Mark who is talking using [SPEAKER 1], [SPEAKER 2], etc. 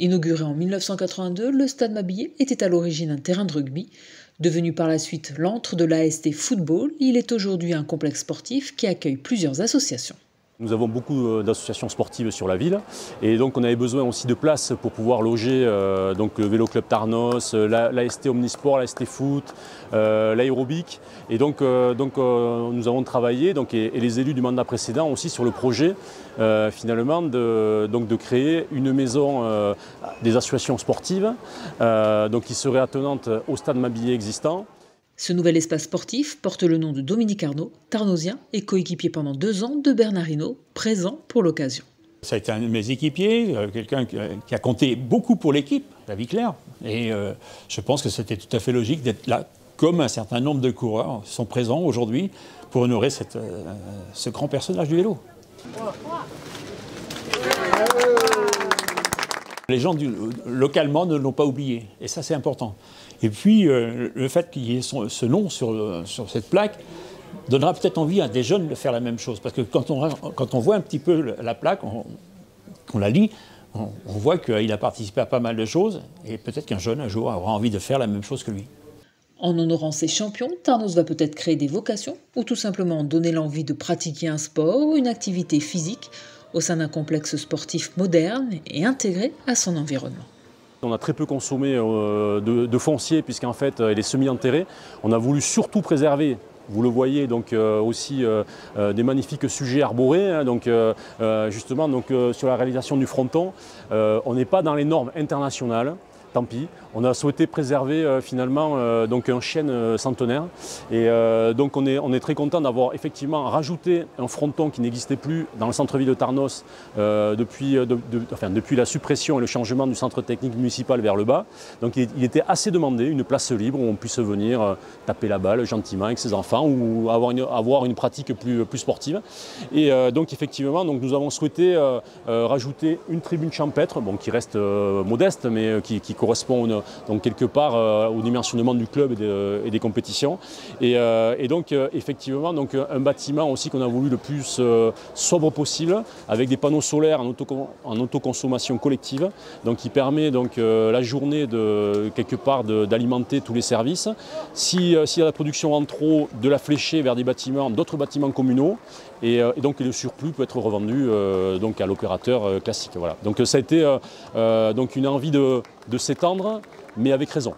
[SPEAKER 1] Inauguré en 1982, le Stade Mabillé était à l'origine un terrain de rugby. Devenu par la suite l'antre de l'AST Football, il est aujourd'hui un complexe sportif qui accueille plusieurs associations.
[SPEAKER 2] Nous avons beaucoup d'associations sportives sur la ville et donc on avait besoin aussi de place pour pouvoir loger donc le Vélo Club Tarnos, l'AST Omnisport, l'AST Foot, l'aérobic. Et donc, nous avons travaillé et les élus du mandat précédent aussi sur le projet finalement de créer une maison des associations sportives qui serait attenante au Stade Mabillé existant.
[SPEAKER 1] Ce nouvel espace sportif porte le nom de Dominique Arnaud, tarnosien et coéquipier pendant 2 ans de Bernard Hinault, présent pour l'occasion.
[SPEAKER 3] Ça a été un de mes équipiers, quelqu'un qui a compté beaucoup pour l'équipe, la vie claire. Et je pense que c'était tout à fait logique d'être là, comme un certain nombre de coureurs sont présents aujourd'hui pour honorer ce grand personnage du vélo. Les gens localement ne l'ont pas oublié, et ça c'est important. Et puis le fait qu'il y ait ce nom sur cette plaque donnera peut-être envie à des jeunes de faire la même chose. Parce que quand on voit un petit peu la plaque, qu'on la lit, on voit qu'il a participé à pas mal de choses, et peut-être qu'un jeune un jour aura envie de faire la même chose que lui.
[SPEAKER 1] En honorant ses champions, Tarnos va peut-être créer des vocations, ou tout simplement donner l'envie de pratiquer un sport ou une activité physique au sein d'un complexe sportif moderne et intégré à son environnement.
[SPEAKER 2] On a très peu consommé de foncier puisqu'en fait il est semi-enterré. On a voulu surtout préserver, vous le voyez, donc aussi des magnifiques sujets arborés. Justement sur la réalisation du fronton, on n'est pas dans les normes internationales. Tant pis, on a souhaité préserver finalement un chêne centenaire et donc on est très content d'avoir effectivement rajouté un fronton qui n'existait plus dans le centre-ville de Tarnos depuis la suppression et le changement du centre technique municipal vers le bas. Donc il était assez demandé, une place libre où on puisse venir taper la balle gentiment avec ses enfants ou avoir une pratique plus sportive. Et donc effectivement nous avons souhaité rajouter une tribune champêtre, qui reste modeste mais qui correspond donc quelque part au dimensionnement du club et des compétitions. Et donc effectivement un bâtiment aussi qu'on a voulu le plus sobre possible, avec des panneaux solaires en autoconsommation collective, donc qui permet la journée quelque part d'alimenter tous les services. Si la production rentre trop, de la flécher vers d'autres bâtiments communaux. Et donc le surplus peut être revendu à l'opérateur classique. Voilà. Donc ça a été une envie de s'étendre, mais avec raison.